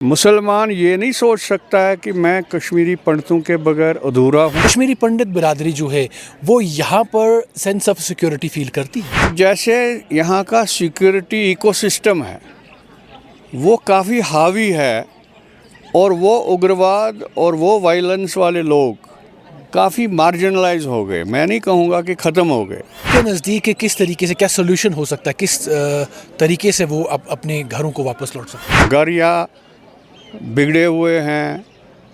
मुसलमान ये नहीं सोच सकता है कि मैं कश्मीरी पंडितों के बगैर अधूरा हूँ। कश्मीरी पंडित बिरादरी जो है वो यहाँ पर सेंस ऑफ सिक्योरिटी फील करती है। जैसे यहाँ का सिक्योरिटी इकोसिस्टम है वो काफ़ी हावी है और वो उग्रवाद और वो वायलेंस वाले लोग काफ़ी मार्जिनलाइज हो गए। मैं नहीं कहूँगा कि ख़त्म हो गए। के नज़दीक किस तरीके से क्या सोल्यूशन हो सकता है, किस तरीके से वो अपने घरों को वापस लौट सकते हैं? घर या बिगड़े हुए हैं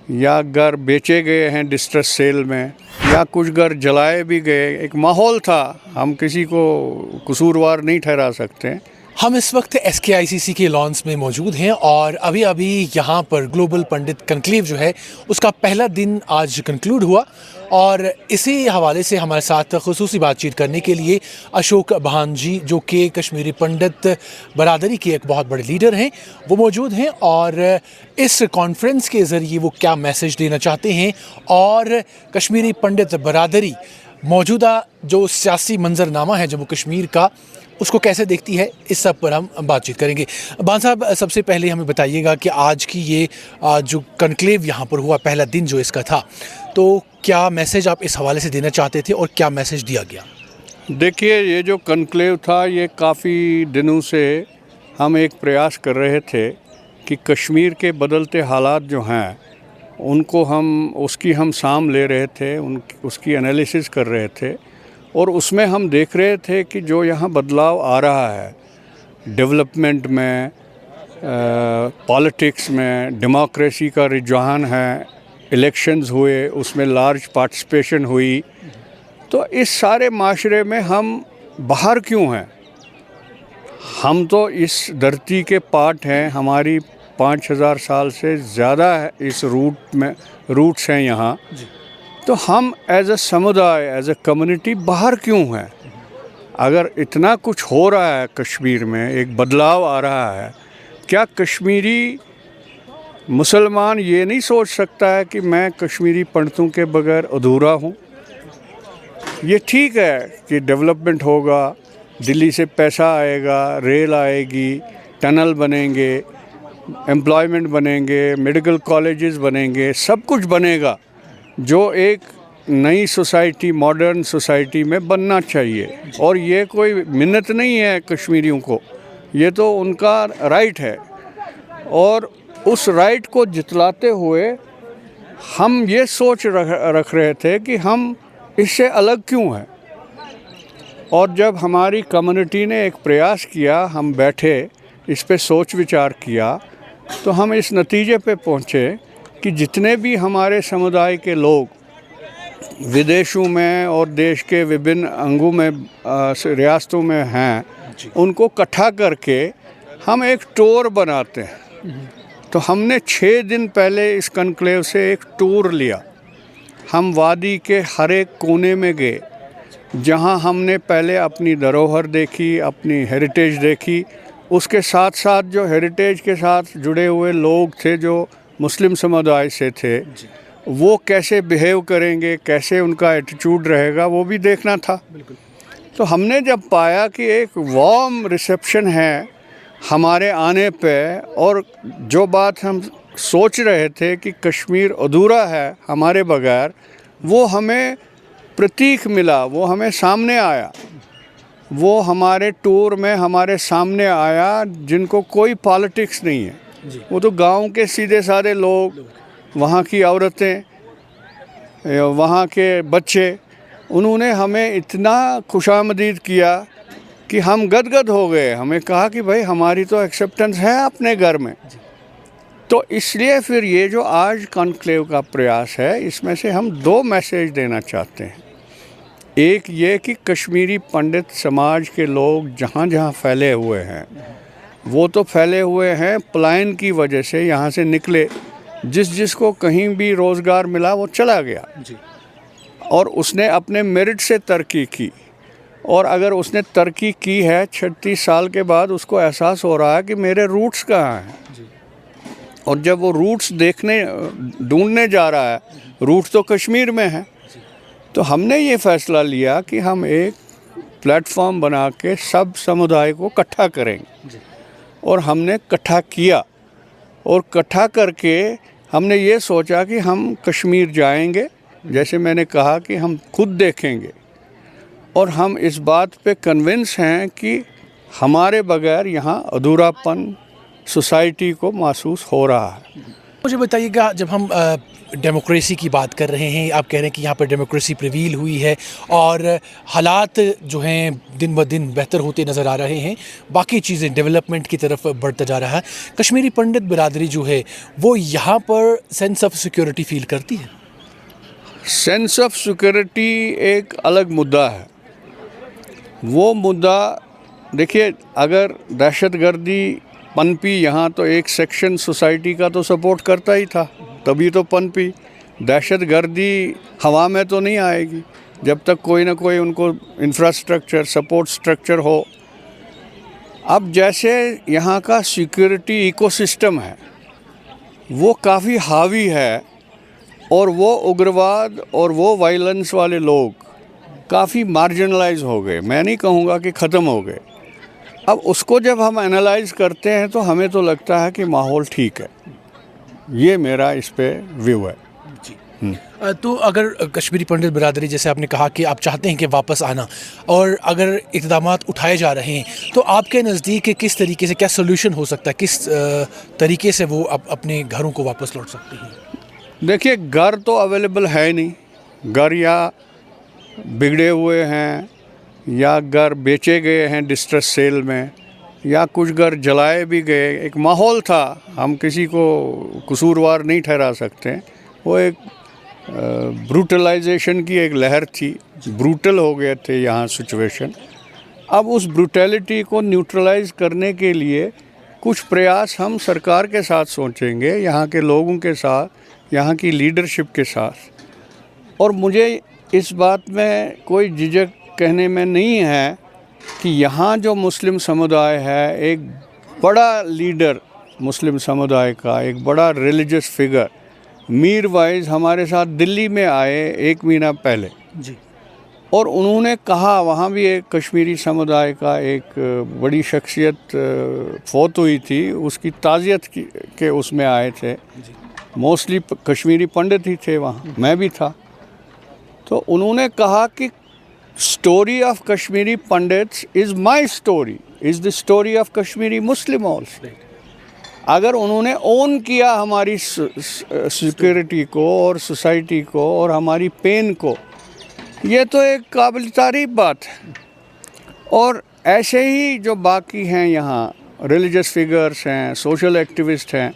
या घर बेचे गए हैं डिस्ट्रेस सेल में या कुछ घर जलाए भी गए। एक माहौल था, हम किसी को कसूरवार नहीं ठहरा सकते। हम इस वक्त SKICC के लॉन्स में मौजूद हैं और अभी अभी यहाँ पर ग्लोबल पंडित कन्क्लेव जो है उसका पहला दिन आज कंक्लूड हुआ और इसी हवाले से हमारे साथ खुसूसी बातचीत करने के लिए अशोक भान जी, जो कि कश्मीरी पंडित बरादरी के एक बहुत बड़े लीडर हैं, वो मौजूद हैं और इस कॉन्फ्रेंस के ज़रिए वो क्या मैसेज देना चाहते हैं और कश्मीरी पंडित बरादरी मौजूदा जो सियासी मंजरनामा है जम्मू कश्मीर का उसको कैसे देखती है, इस सब पर हम बातचीत करेंगे। भान साहब, सबसे पहले हमें बताइएगा कि आज की ये जो कन्क्लेव यहाँ पर हुआ, पहला दिन जो इसका था, तो क्या मैसेज आप इस हवाले से देना चाहते थे और क्या मैसेज दिया गया? देखिए, ये जो कन्क्लेव था ये काफ़ी दिनों से हम एक प्रयास कर रहे थे कि कश्मीर के बदलते हालात जो हैं उनको उसकी हम साम ले रहे थे, उसकी एनालिसिस कर रहे थे और उसमें हम देख रहे थे कि जो यहाँ बदलाव आ रहा है डेवलपमेंट में, पॉलिटिक्स में, डेमोक्रेसी का रुझान है, इलेक्शंस हुए उसमें लार्ज पार्टिसिपेशन हुई, तो इस सारे माशरे में हम बाहर क्यों हैं? हम तो इस धरती के पार्ट हैं, हमारी 5000 साल से ज़्यादा है इस रूट्स हैं यहाँ, तो हम एज अ समुदाय, एज अ कम्युनिटी बाहर क्यों हैं? अगर इतना कुछ हो रहा है कश्मीर में, एक बदलाव आ रहा है, क्या कश्मीरी मुसलमान ये नहीं सोच सकता है कि मैं कश्मीरी पंडितों के बगैर अधूरा हूँ? ये ठीक है कि डेवलपमेंट होगा, दिल्ली से पैसा आएगा, रेल आएगी, टनल बनेंगे, एम्प्लॉयमेंट बनेंगे, मेडिकल कॉलेजेस बनेंगे, सब कुछ बनेगा जो एक नई सोसाइटी, मॉडर्न सोसाइटी में बनना चाहिए। और ये कोई मिन्नत नहीं है कश्मीरियों को, ये तो उनका राइट है और उस राइट को जितलाते हुए हम ये सोच रख रहे थे कि हम इससे अलग क्यों हैं। और जब हमारी कम्युनिटी ने एक प्रयास किया, हम बैठे इस पे सोच विचार किया, तो हम इस नतीजे पे पहुँचे कि जितने भी हमारे समुदाय के लोग विदेशों में और देश के विभिन्न अंगों में, रियासतों में हैं, उनको इकट्ठा करके हम एक टूर बनाते हैं। तो हमने 6 दिन पहले इस कन्क्लेव से एक टूर लिया। हम वादी के हर एक कोने में गए, जहां हमने पहले अपनी धरोहर देखी, अपनी हेरिटेज देखी, उसके साथ साथ जो हेरिटेज के साथ जुड़े हुए लोग थे जो मुस्लिम समुदाय से थे, वो कैसे बिहेव करेंगे, कैसे उनका एटीट्यूड रहेगा, वो भी देखना था। तो हमने जब पाया कि एक वार्म रिसेप्शन है हमारे आने पे और जो बात हम सोच रहे थे कि कश्मीर अधूरा है हमारे बगैर, वो हमें प्रतीक मिला, वो हमें सामने आया, वो हमारे टूर में हमारे सामने आया, जिनको कोई पॉलिटिक्स नहीं है। वो तो गांव के सीधे साधे लोग, वहाँ की औरतें, वहाँ के बच्चे, उन्होंने हमें इतना खुशामदीद किया कि हम गदगद हो गए। हमें कहा कि भाई हमारी तो एक्सेप्टेंस है अपने घर में। तो इसलिए फिर ये जो आज कॉन्क्लेव का प्रयास है, इसमें से हम 2 मैसेज देना चाहते हैं। एक ये कि कश्मीरी पंडित समाज के लोग जहाँ जहाँ फैले हुए हैं, वो तो फैले हुए हैं पलायन की वजह से, यहाँ से निकले, जिसको कहीं भी रोज़गार मिला वो चला गया और उसने अपने मेरिट से तरक्की की। और अगर उसने तरक्की की है 36 साल के बाद, उसको एहसास हो रहा है कि मेरे रूट्स कहाँ हैं। और जब वो रूट्स ढूंढने जा रहा है, रूट्स तो कश्मीर में है, तो हमने ये फ़ैसला लिया कि हम एक प्लेटफॉर्म बना के सब समुदाय को इकट्ठा करेंगे और हमने इकट्ठा किया और इकट्ठा करके हमने ये सोचा कि हम कश्मीर जाएंगे, जैसे मैंने कहा कि हम खुद देखेंगे, और हम इस बात पे कन्विंस हैं कि हमारे बगैर यहाँ अधूरापन सोसाइटी को महसूस हो रहा है। मुझे बताइएगा, जब हम डेमोक्रेसी की बात कर रहे हैं, आप कह रहे हैं कि यहाँ पर डेमोक्रेसी प्रिवील हुई है और हालात जो हैं दिन ब दिन बेहतर होते नज़र आ रहे हैं, बाकी चीज़ें डेवलपमेंट की तरफ बढ़ता जा रहा है, कश्मीरी पंडित बिरादरी जो है वो यहाँ पर सेंस ऑफ सिक्योरिटी फील करती है? सेंस ऑफ सिक्योरिटी एक अलग मुद्दा है। वो मुद्दा देखिए, अगर दहशतगर्दी पनपी यहाँ तो एक सेक्शन सोसाइटी का तो सपोर्ट करता ही था, तभी तो पनपी। दहशतगर्दी हवा में तो नहीं आएगी जब तक कोई ना कोई उनको इंफ्रास्ट्रक्चर सपोर्ट स्ट्रक्चर हो। अब जैसे यहाँ का सिक्योरिटी इकोसिस्टम है वो काफ़ी हावी है, और वो उग्रवाद और वो वायलेंस वाले लोग काफ़ी मार्जिनलाइज हो गए, मैं नहीं कहूँगा कि ख़त्म हो गए। अब उसको जब हम एनालाइज करते हैं तो हमें तो लगता है कि माहौल ठीक है। ये मेरा इस पे व्यू है जी। तो अगर कश्मीरी पंडित बिरादरी, जैसे आपने कहा कि आप चाहते हैं कि वापस आना, और अगर इक़दामात उठाए जा रहे हैं, तो आपके नज़दीक किस तरीके से, क्या सोल्यूशन हो सकता है, किस तरीके से वो अपने घरों को वापस लौट सकते हैं? देखिए, घर तो अवेलेबल है नहीं, घर या बिगड़े हुए हैं या घर बेचे गए हैं डिस्ट्रेस सेल में, या कुछ घर जलाए भी गए। एक माहौल था, हम किसी को कसूरवार नहीं ठहरा सकते। वो एक ब्रूटलाइजेशन की एक लहर थी, ब्रूटल हो गए थे यहाँ सिचुएशन। अब उस ब्रूटैलिटी को न्यूट्रलाइज करने के लिए कुछ प्रयास हम सरकार के साथ सोचेंगे, यहाँ के लोगों के साथ, यहाँ की लीडरशिप के साथ। और मुझे इस बात में कोई झिझक कहने में नहीं है कि यहाँ जो मुस्लिम समुदाय है, एक बड़ा लीडर मुस्लिम समुदाय का, एक बड़ा रिलीजियस फिगर मीर वाइज हमारे साथ दिल्ली में आए 1 महीना पहले जी, और उन्होंने कहा, वहाँ भी एक कश्मीरी समुदाय का एक बड़ी शख्सियत फौत हुई थी, उसकी ताज़ियत के उसमें आए थे। मोस्टली कश्मीरी पंडित ही थे वहाँ, मैं भी था। तो उन्होंने कहा कि story of Kashmiri pandits is my story, is the story of Kashmiri Muslim also. अगर उन्होंने ओन किया हमारी सिक्योरिटी को और सोसाइटी को और हमारी पेन को, ये तो एक काबिल तारीफ बात है। और ऐसे ही जो बाकी हैं यहाँ रिलीजियस फिगर्स हैं, सोशल एक्टिविस्ट हैं,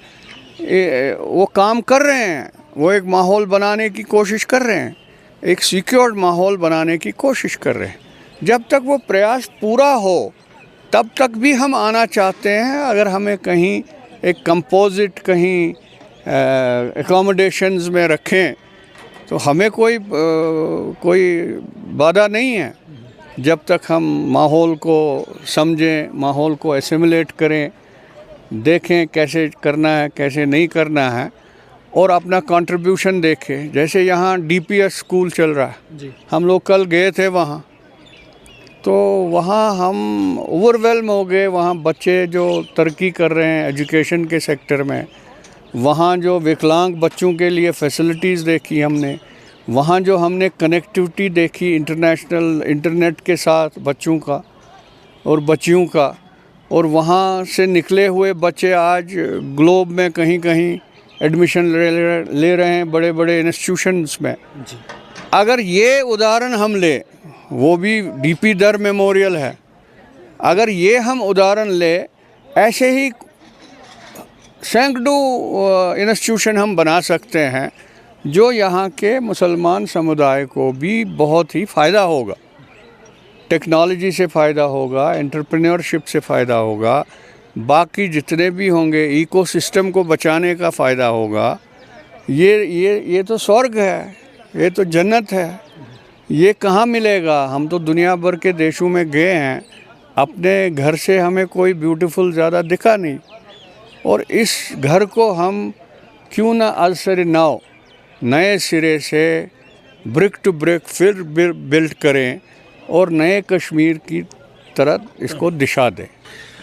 वो काम कर रहे हैं, वो एक माहौल बनाने की कोशिश कर रहे हैं, एक सिक्योर्ड माहौल बनाने की कोशिश कर रहे हैं। जब तक वो प्रयास पूरा हो तब तक भी हम आना चाहते हैं। अगर हमें कहीं एक कंपोजिट कहीं एकोमोडेशंस में रखें तो हमें कोई बाधा नहीं है, जब तक हम माहौल को समझें, माहौल को एसिमुलेट करें, देखें कैसे करना है कैसे नहीं करना है, और अपना कंट्रीब्यूशन देखें। जैसे यहाँ DPS स्कूल चल रहा है जी, हम लोग कल गए थे वहाँ, तो वहाँ हम ओवरवेल्म हो गए। वहाँ बच्चे जो तरक्की कर रहे हैं एजुकेशन के सेक्टर में, वहाँ जो विकलांग बच्चों के लिए फैसिलिटीज़ देखी हमने, वहाँ जो हमने कनेक्टिविटी देखी इंटरनेशनल इंटरनेट के साथ बच्चों का और बच्चियों का, और वहाँ से निकले हुए बच्चे आज ग्लोब में कहीं कहीं एडमिशन ले रहे हैं बड़े बड़े इंस्टीट्यूशंस में जी। अगर ये उदाहरण हम ले, वो भी DP दर मेमोरियल है, अगर ये हम उदाहरण ले, ऐसे ही सैकड़ों इंस्टीट्यूशन हम बना सकते हैं जो यहाँ के मुसलमान समुदाय को भी बहुत ही फ़ायदा होगा। टेक्नोलॉजी से फ़ायदा होगा, एंटरप्रेन्योरशिप से फ़ायदा होगा, बाकी जितने भी होंगे इकोसिस्टम को बचाने का फ़ायदा होगा। ये तो स्वर्ग है, ये तो जन्नत है। ये कहाँ मिलेगा? हम तो दुनिया भर के देशों में गए हैं, अपने घर से हमें कोई ब्यूटीफुल ज़्यादा दिखा नहीं, और इस घर को हम क्यों ना अलसर नाव नए सिरे से ब्रिक टू ब्रिक फिर बिल्ड करें और नए कश्मीर की तरफ इसको दिशा दें।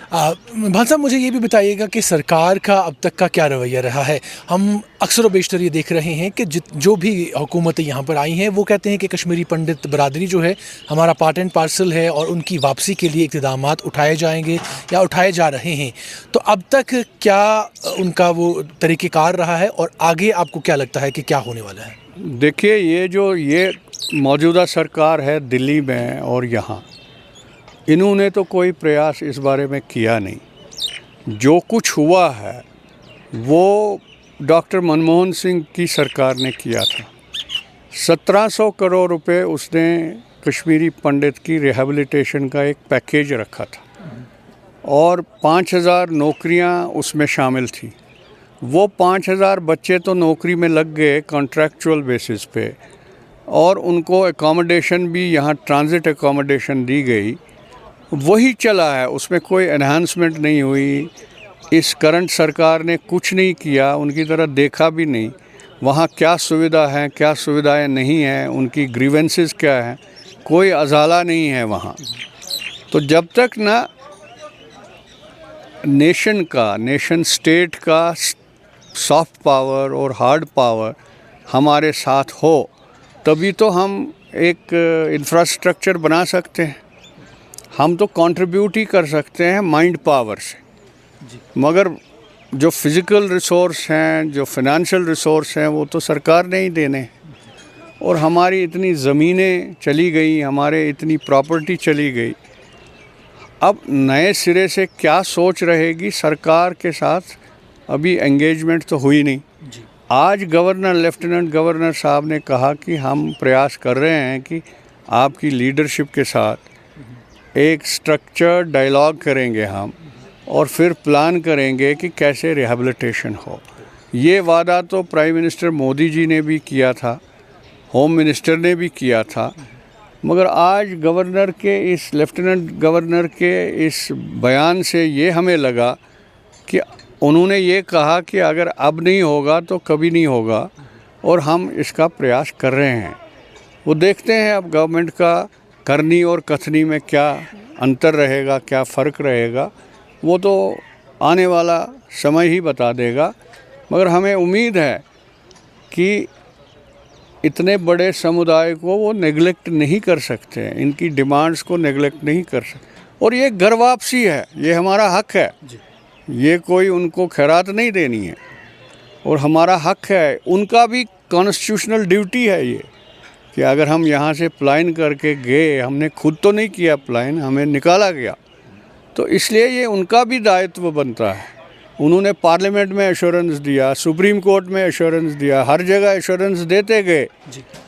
भान साहब, मुझे ये भी बताइएगा कि सरकार का अब तक का क्या रवैया रहा है। हम अक्सर व बेशतर ये देख रहे हैं कि जो भी हुकूमतें यहाँ पर आई हैं वो कहते हैं कि कश्मीरी पंडित बरादरी जो है हमारा पार्ट एंड पार्सल है और उनकी वापसी के लिए इक़दामात उठाए जाएंगे या उठाए जा रहे हैं। तो अब तक क्या उनका वो तरीक़ेकार रहा है और आगे आपको क्या लगता है कि क्या होने वाला है? देखिए, ये मौजूदा सरकार है दिल्ली में और यहाँ, इन्होंने तो कोई प्रयास इस बारे में किया नहीं। जो कुछ हुआ है वो डॉक्टर मनमोहन सिंह की सरकार ने किया था। 1700 करोड़ रुपए उसने कश्मीरी पंडित की रिहैबिलिटेशन का एक पैकेज रखा था और 5000 नौकरियां उसमें शामिल थी। वो 5000 बच्चे तो नौकरी में लग गए कॉन्ट्रैक्चुअल बेसिस पे, और उनको एकोमोडेशन भी यहाँ ट्रांजिट एकोमोडेशन दी गई। वही चला है, उसमें कोई एनहांसमेंट नहीं हुई। इस करंट सरकार ने कुछ नहीं किया, उनकी तरह देखा भी नहीं वहाँ क्या सुविधा है, क्या सुविधाएं नहीं हैं, उनकी ग्रीवेंसेस क्या हैं, कोई अजाला नहीं है वहाँ। तो जब तक ना नेशन स्टेट का सॉफ्ट पावर और हार्ड पावर हमारे साथ हो, तभी तो हम एक इंफ्रास्ट्रक्चर बना सकते हैं। हम तो कंट्रीब्यूट ही कर सकते हैं माइंड पावर से, मगर जो फिज़िकल रिसोर्स हैं, जो फाइनेंशियल रिसोर्स हैं, वो तो सरकार ने ही देने। और हमारी इतनी ज़मीनें चली गई, हमारे इतनी प्रॉपर्टी चली गई। अब नए सिरे से क्या सोच रहेगी सरकार के साथ, अभी एंगेजमेंट तो हुई नहीं। आज गवर्नर, लेफ्टिनेंट गवर्नर साहब ने कहा कि हम प्रयास कर रहे हैं कि आपकी लीडरशिप के साथ एक स्ट्रक्चर डायलॉग करेंगे हम, और फिर प्लान करेंगे कि कैसे रिहैबिलिटेशन हो। ये वादा तो प्राइम मिनिस्टर मोदी जी ने भी किया था, होम मिनिस्टर ने भी किया था, मगर आज गवर्नर के इस लेफ्टिनेंट गवर्नर के इस बयान से ये हमें लगा कि उन्होंने ये कहा कि अगर अब नहीं होगा तो कभी नहीं होगा, और हम इसका प्रयास कर रहे हैं। वो देखते हैं अब गवर्नमेंट का करनी और कथनी में क्या अंतर रहेगा, क्या फ़र्क रहेगा, वो तो आने वाला समय ही बता देगा। मगर हमें उम्मीद है कि इतने बड़े समुदाय को वो नेगलेक्ट नहीं कर सकते हैं, इनकी डिमांड्स को नेगलेक्ट नहीं कर सकते। और ये घर वापसी है, ये हमारा हक है, ये कोई उनको खैरात नहीं देनी है, और हमारा हक है। उनका भी कॉन्स्टिट्यूशनल ड्यूटी है ये, कि अगर हम यहाँ से पलायन करके गए, हमने खुद तो नहीं किया पलायन, हमें निकाला गया, तो इसलिए ये उनका भी दायित्व बनता है। उन्होंने पार्लियामेंट में एश्योरेंस दिया, सुप्रीम कोर्ट में एश्योरेंस दिया, हर जगह एश्योरेंस देते गए,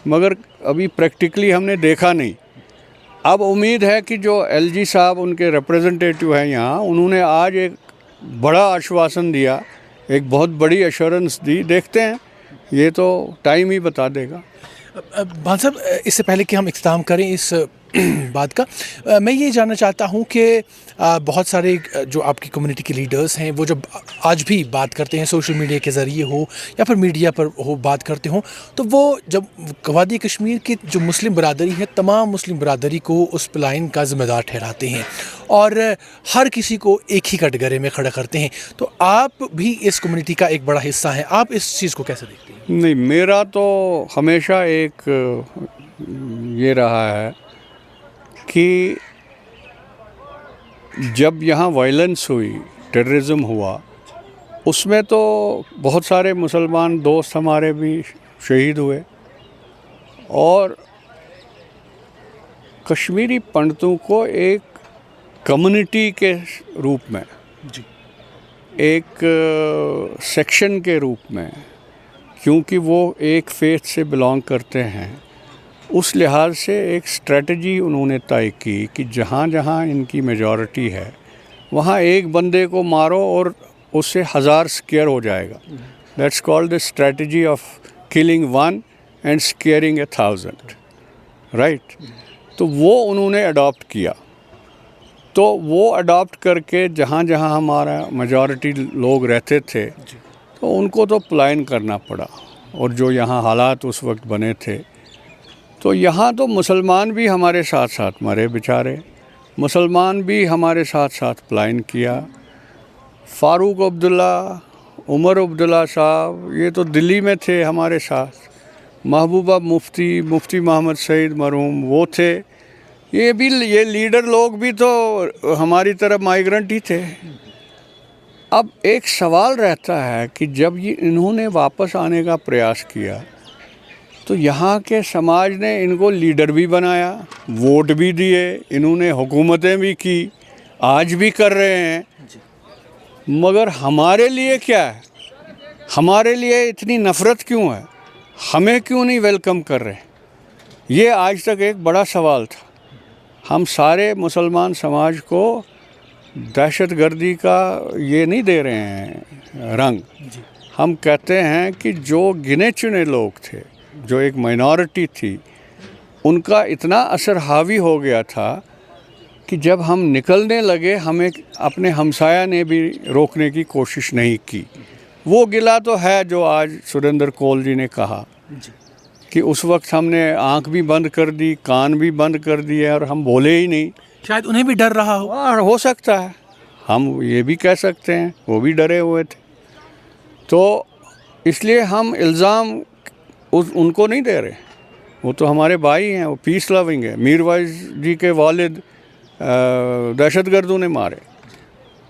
मगर अभी प्रैक्टिकली हमने देखा नहीं। अब उम्मीद है कि जो एलजी साहब उनके रिप्रेजेंटेटिव हैं यहाँ, उन्होंने आज एक बड़ा आश्वासन दिया, एक बहुत बड़ी एश्योरेंस दी। देखते हैं, ये तो टाइम ही बता देगा। भान साहब, इससे पहले कि हम इख्तिताम करें इस बात का, मैं ये जानना चाहता हूँ कि बहुत सारे जो आपकी कम्युनिटी के लीडर्स हैं, वो जब आज भी बात करते हैं, सोशल मीडिया के ज़रिए हो या फिर मीडिया पर हो बात करते हो, तो वो जब वादी कश्मीर की जो मुस्लिम बरादरी है, तमाम मुस्लिम बरादरी को उस पलायन का ज़िम्मेदार ठहराते हैं और हर किसी को एक ही कटघरे में खड़ा करते हैं। तो आप भी इस कम्युनिटी का एक बड़ा हिस्सा हैं, आप इस चीज़ को कैसे देखते हैं? नहीं, मेरा तो हमेशा एक ये रहा है कि जब यहाँ वायलेंस हुई, टेररिज्म हुआ, उसमें तो बहुत सारे मुसलमान दोस्त हमारे भी शहीद हुए, और कश्मीरी पंडितों को एक कम्युनिटी के रूप में, एक सेक्शन के रूप में, क्योंकि वो एक फेथ से बिलोंग करते हैं, उस लिहाज से एक स्ट्रेटजी उन्होंने तय की कि जहाँ जहाँ इनकी मेजॉरिटी है वहाँ एक बंदे को मारो और उससे 1000 स्केयर हो जाएगा। That's called the strategy of killing one and squaring 1000, right. तो वो उन्होंने अडॉप्ट किया। तो वो अडॉप्ट करके जहाँ जहाँ हमारा मेजॉरिटी लोग रहते थे, तो उनको तो पलायन करना पड़ा। और जो यहाँ हालात उस वक्त बने थे, तो यहाँ तो मुसलमान भी हमारे साथ साथ मरे बेचारे, मुसलमान भी हमारे साथ साथ पलायन किया। फ़ारूक अब्दुल्ला, उमर अब्दुल्ला साहब, ये तो दिल्ली में थे हमारे साथ। महबूबा मुफ्ती, मुफ्ती मोहम्मद सईद मरहूम, वो थे। ये लीडर लोग भी तो हमारी तरफ माइग्रेंट ही थे। अब एक सवाल रहता है कि जब ये इन्होंने वापस आने का प्रयास किया तो यहाँ के समाज ने इनको लीडर भी बनाया, वोट भी दिए, इन्होंने हुकूमतें भी की, आज भी कर रहे हैं। मगर हमारे लिए क्या है? हमारे लिए इतनी नफ़रत क्यों है? हमें क्यों नहीं वेलकम कर रहे? ये आज तक एक बड़ा सवाल था। हम सारे मुसलमान समाज को दहशतगर्दी का ये नहीं दे रहे हैं रंग। हम कहते हैं कि जो गिने चुने लोग थे, जो एक माइनॉरिटी थी, उनका इतना असर हावी हो गया था कि जब हम निकलने लगे हमें अपने हमसाया ने भी रोकने की कोशिश नहीं की। वो गिला तो है जो आज सुरेंद्र कोल जी ने कहा कि उस वक्त हमने आंख भी बंद कर दी, कान भी बंद कर दिए और हम बोले ही नहीं। शायद उन्हें भी डर रहा हो सकता है, हम ये भी कह सकते हैं वो भी डरे हुए थे। तो इसलिए हम इल्ज़ाम उनको नहीं दे रहे। वो तो हमारे भाई हैं, वो पीस लविंग है। मीरवाइज जी के वालिद दहशतगर्दों ने मारे,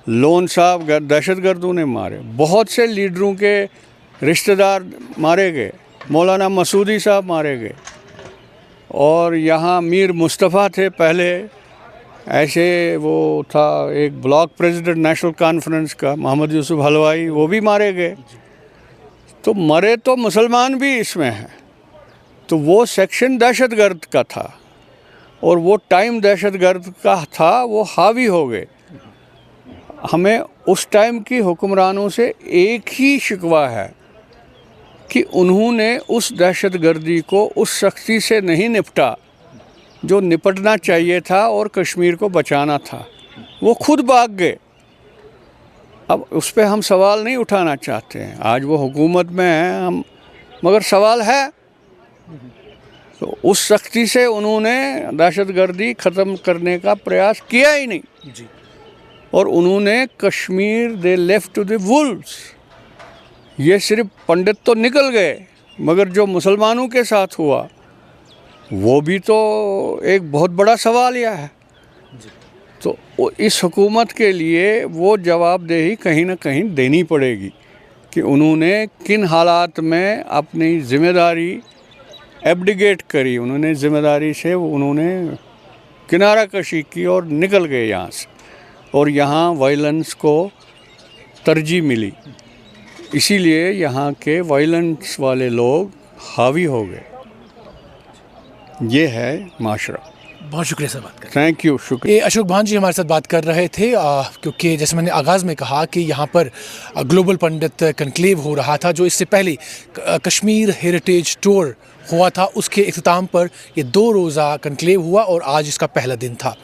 लोन साहब दहशतगर्दों ने मारे, बहुत से लीडरों के रिश्तेदार मारे गए, मौलाना मसूदी साहब मारे गए। और यहाँ मीर मुस्तफ़ा थे पहले, ऐसे वो था एक ब्लॉक प्रेसिडेंट नेशनल कॉन्फ्रेंस का, मोहम्मद यूसुफ हलवाई, वो भी मारे गए। तो मरे तो मुसलमान भी इसमें हैं। तो वो सेक्शन दहशतगर्द का था और वो टाइम दहशतगर्द का था, वो हावी हो गए। हमें उस टाइम की हुक्मरानों से एक ही शिकवा है कि उन्होंने उस दहशतगर्दी को उस सख्ती से नहीं निपटा जो निपटना चाहिए था और कश्मीर को बचाना था। वो खुद भाग गए। अब उस पर हम सवाल नहीं उठाना चाहते हैं, आज वो हुकूमत में हैं हम, मगर सवाल है। तो उस सख्ती से उन्होंने दहशतगर्दी ख़त्म करने का प्रयास किया ही नहीं जी। और उन्होंने Kashmir they left to the wolves. ये सिर्फ पंडित तो निकल गए, मगर जो मुसलमानों के साथ हुआ वो भी तो एक बहुत बड़ा सवाल यह है। तो इस हुकूमत के लिए वो जवाबदेही कहीं ना कहीं देनी पड़ेगी कि उन्होंने किन हालात में अपनी ज़िम्मेदारी एब्डिगेट करी। उन्होंने ज़िम्मेदारी से उन्होंने किनारा कशी की और निकल गए यहाँ से, और यहाँ वायलेंस को तरजीह मिली। इसीलिए यहाँ के वायलेंस वाले लोग हावी हो गए। ये है माशरा। बहुत शुक्रिया सर बात कर। थैंक यू, शुक्रिया। ये अशोक भान जी हमारे साथ बात कर रहे थे क्योंकि जैसे मैंने आगाज़ में कहा कि यहाँ पर ग्लोबल पंडित कन्क्लेव हो रहा था, जो इससे पहले कश्मीर हेरिटेज टूर हुआ था, उसके इख्तिताम पर ये 2 रोज़ा कन्क्लेव हुआ और आज इसका पहला दिन था।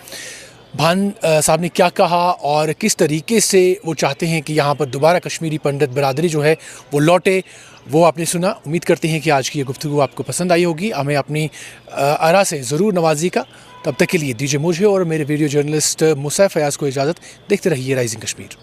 भान साहब ने क्या कहा और किस तरीके से वो चाहते हैं कि यहाँ पर दोबारा कश्मीरी पंडित बरादरी जो है वो लौटे, वो आपने सुना। उम्मीद करते हैं कि आज की ये गुफ्तगू आपको पसंद आई होगी। हमें अपनी आरा से ज़रूर नवाजिएगा। तब तक के लिए दीजिए मुझे और मेरे वीडियो जर्नलिस्ट मुसा फयाज़ को इजाज़त। देखते रहिए राइजिंग कश्मीर।